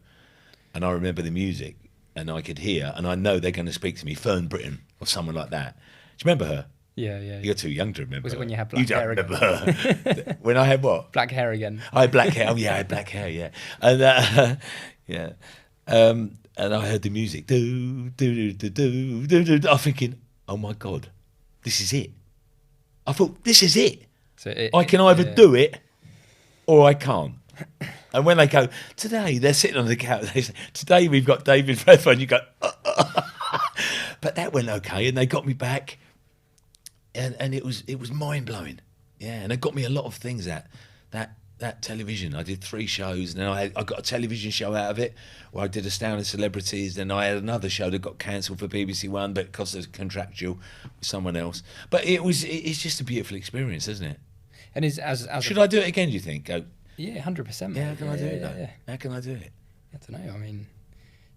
and I remember the music, and I could hear, and I know they're going to speak to me, Fern Britton or someone like that. Do you remember her? Yeah. You're too young to remember. Was it her. when you had black hair again? You don't remember her. When I had what? Black hair again. I had black hair. Oh yeah, I had black hair. Yeah, and yeah, and I heard the music. Do do do do do do. I'm thinking, oh my God, this is it. I thought, this is it. So I can either do it or I can't. And when they go, today, they're sitting on the couch, they say, today we've got David Redfearn, you go, But that went okay, and they got me back, and it was mind-blowing. Yeah, and it got me a lot of things, that television. I did 3 shows, and then I got a television show out of it where I did Astounding Celebrities, then I had another show that got cancelled for BBC One, but because it was contractual with someone else. But it's just a beautiful experience, isn't it? And should I do it again, do you think? Yeah, 100%. Yeah, how can I do it, though? Yeah. How can I do it? I don't know. I mean,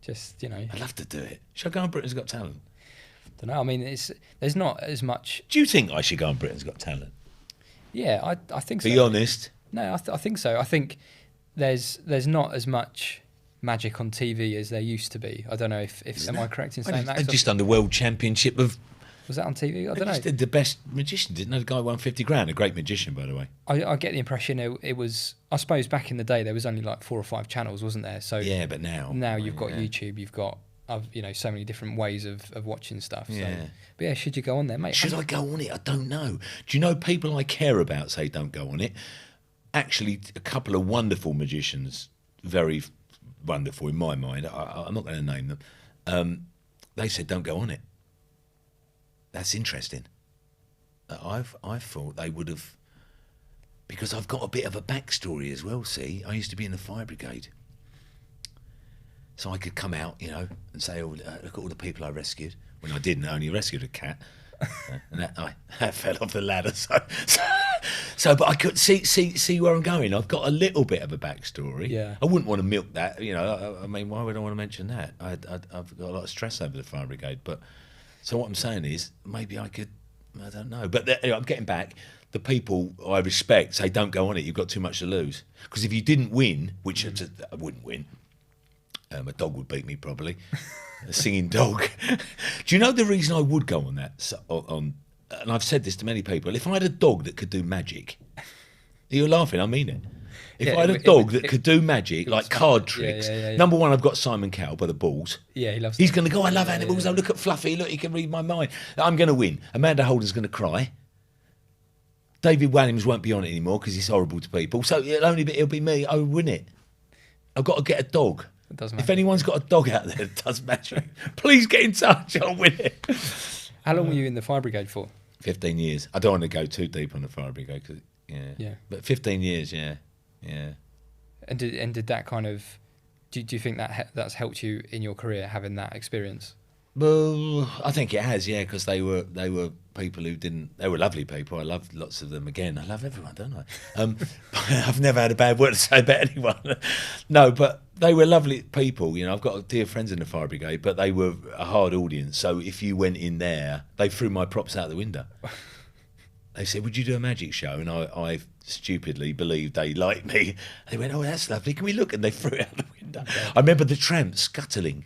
just, I'd love to do it. Should I go on Britain's Got Talent? I don't know. I mean, there's not as much... Do you think I should go on Britain's Got Talent? Yeah, I think so. Be honest. No, I think so. I think there's not as much magic on TV as there used to be. I don't know if am I correct in saying that? I just done the World Championship of... Was that on TV? I don't know. Just did the best magician, didn't know? The guy won 50 grand. A great magician, by the way. I get the impression it was... I suppose back in the day there was only like 4 or 5 channels, wasn't there? So yeah, but now you've got YouTube, you've got so many different ways of watching stuff. Yeah. So, but yeah, should you go on there, mate? Should I go on it? I don't know. Do you know people I care about say don't go on it? Actually, a couple of wonderful magicians, very wonderful in my mind. I'm not going to name them. They said, don't go on it. That's interesting. I thought they would have, because I've got a bit of a backstory as well, see. I used to be in the fire brigade. So I could come out, you know, and say, oh, look at all the people I rescued. When I didn't, I only rescued a cat. And that fell off the ladder. But I could see where I'm going. I've got a little bit of a backstory. Yeah. I wouldn't want to milk that, you know. I mean, why would I want to mention that? I've got a lot of stress over the fire brigade. But so what I'm saying is, maybe I could, I don't know. But I'm getting back. The people I respect say, don't go on it. You've got too much to lose. Because if you didn't win, which I wouldn't win, a dog would beat me probably. A singing dog. Do you know the reason I would go on that? And I've said this to many people. If I had a dog that could do magic, you're laughing, I mean it. If I had a dog that could do magic, like card tricks, number one, I've got Simon Cowell by the balls. Yeah, he loves He's going to go, I love animals. Oh, look at Fluffy. Look, he can read my mind. I'm going to win. Amanda Holden's going to cry. David Walliams won't be on it anymore because he's horrible to people. So it'll be me. I would win it. I've got to get a dog. It does matter. If anyone's got a dog out there that does magic, please get in touch. I'll win it. How long were you in the fire brigade for? 15 years. I don't want to go too deep on the fire brigade, cause, yeah. But 15 years, yeah. And did that kind of? Do you think that's helped you in your career, having that experience? Well, I think it has, yeah, because they were people who didn't. They were lovely people. I loved lots of them. Again, I love everyone, don't I? I've never had a bad word to say about anyone. No, but they were lovely people. You know, I've got dear friends in the fire brigade, but they were a hard audience. So if you went in there, they threw my props out the window. They said, "Would you do a magic show?" And I stupidly believed they liked me. They went, "Oh, that's lovely. Can we look?" And they threw it out the window. Okay. I remember the tramps scuttling,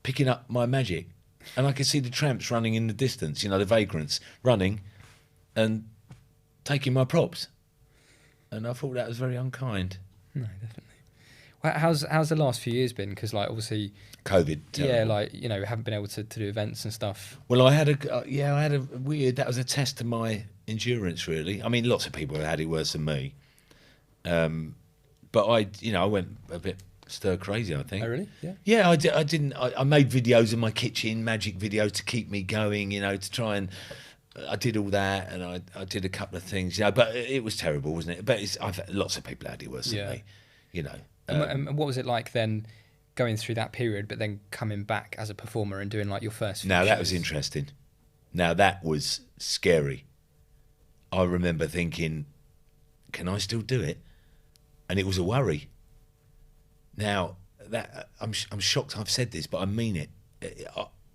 picking up my magic, and I could see the tramps running in the distance, you know, the vagrants running and taking my props. And I thought that was very unkind. No, definitely. Well, how's the last few years been? Because, like, obviously... COVID. Terrible. Yeah, like, you know, we haven't been able to do events and stuff. Well, I had a weird... That was a test of my endurance, really. I mean, lots of people have had it worse than me. But I went a bit... stir crazy, I think. Oh, really? Yeah. Yeah, I made videos in my kitchen, magic videos to keep me going, you know, to try and I did all that, and I did a couple of things, you know, but it was terrible, wasn't it? But lots of people had it worse than me, you know. And what was it like then, going through that period, but then coming back as a performer and doing like your first? Now that was interesting. Now that was scary. I remember thinking, can I still do it? And it was a worry. Now, that I'm shocked I've said this, but I mean it.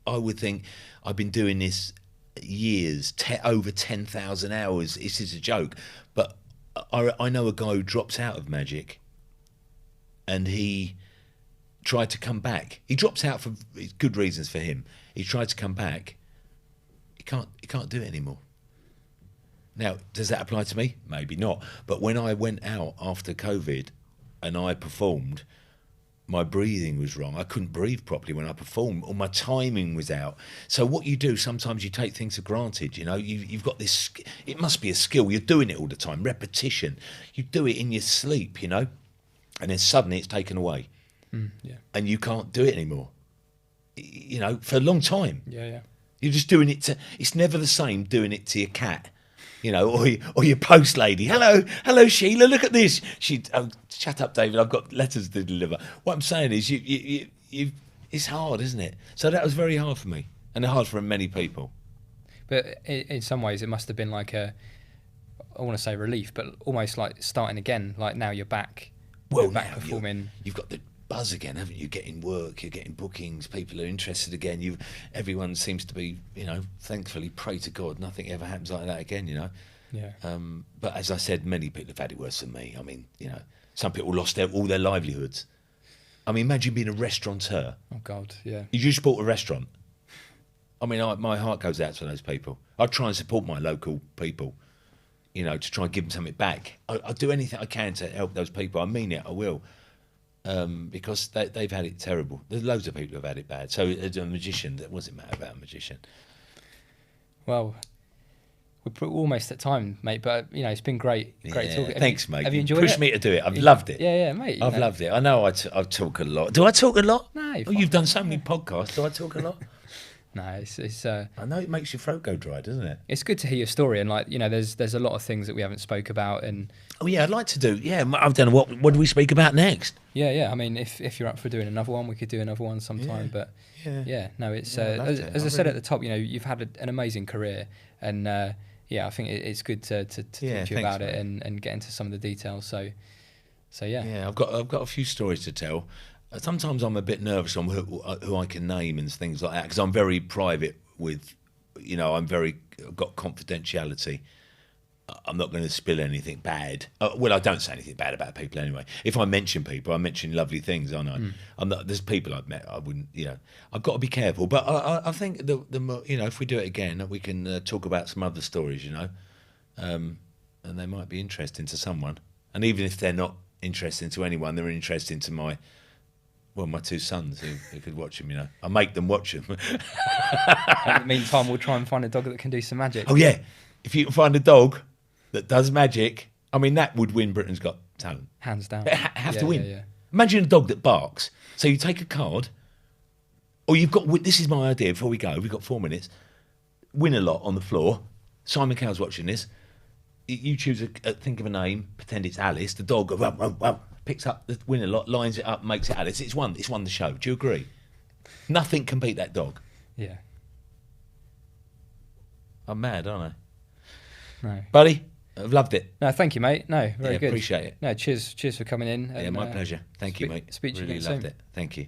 I would think I've been doing this years, over 10,000 hours. This is a joke. But I know a guy who drops out of magic, and he tried to come back. He drops out for good reasons for him. He tried to come back. He can't do it anymore. Now, does that apply to me? Maybe not. But when I went out after COVID and I performed, my breathing was wrong. I couldn't breathe properly when I performed, or my timing was out. So what you do, sometimes you take things for granted, you know. You've got this, it must be a skill. You're doing it all the time, repetition. You do it in your sleep, you know, and then suddenly it's taken away. And you can't do it anymore, you know, for a long time. Yeah. You're just doing it it's never the same doing it to your cat. You know, or your post lady. Hello, Sheila. Look at this. Shut up, David. I've got letters to deliver. What I'm saying is, it's hard, isn't it? So that was very hard for me, and hard for many people. But in some ways, it must have been like I want to say relief, but almost like starting again. Like now you're back. Well, you're back performing. You've got the buzz again, haven't you? Getting work, you're getting bookings, people are interested again. Everyone seems to be, you know, thankfully, pray to God, nothing ever happens like that again, you know. Yeah. But as I said, many people have had it worse than me. I mean, you know, some people lost all their livelihoods. I mean, imagine being a restaurateur. Oh God, yeah. You just bought a restaurant. I mean, my heart goes out to those people. I try and support my local people, you know, to try and give them something back. I do anything I can to help those people. I mean it, I will. Because they've had it terrible. There's loads of people who have had it bad. So as a magician, what does it matter about a magician? Well, we're almost at time, mate. But it's been great talking. Thanks, mate. Have you enjoyed Pushed it? me to do it. I've loved it. Yeah, mate. I've loved it. I know I talk a lot. Do I talk a lot? No, you've done so many podcasts. Do I talk a lot? No, it's. I know it makes your throat go dry, doesn't it? It's good to hear your story, and there's a lot of things that we haven't spoke about, and oh yeah, I'd like to do. Yeah, I don't know what do we speak about next. Yeah. I mean, if you're up for doing another one, we could do another one sometime. But no, it's as I said at the top, you've had an amazing career, and I think it's good to talk to you about it and get into some of the details. So yeah. Yeah, I've got a few stories to tell. Sometimes I'm a bit nervous on who I can name and things like that because I'm very private with, I've got confidentiality. I'm not going to spill anything bad. Well, I don't say anything bad about people anyway. If I mention people, I mention lovely things, aren't I? I'm not. There's people I've met. I wouldn't. I've got to be careful. But I think if we do it again, we can talk about some other stories, and they might be interesting to someone. And even if they're not interesting to anyone, they're interesting to my two sons who could watch them. I make them watch them. In the meantime, we'll try and find a dog that can do some magic. Oh yeah, if you can find a dog that does magic, I mean that would win Britain's Got Talent, hands down. Have to win. Yeah. Imagine a dog that barks. So you take a card, or you've got. This is my idea. Before we go, we've got 4 minutes. Win a lot on the floor. Simon Cowell's watching this. You choose think of a name. Pretend it's Alice. The dog picks up the win a lot, lines it up, makes it Alice. It's won the show. Do you agree? Nothing can beat that dog. Yeah. I'm mad, aren't I? No. Buddy, I've loved it. No, thank you, mate. No, very good. Appreciate it. No, cheers for coming in. Yeah, my pleasure. Thank you, mate. Speak to you really again loved soon. it. Thank you.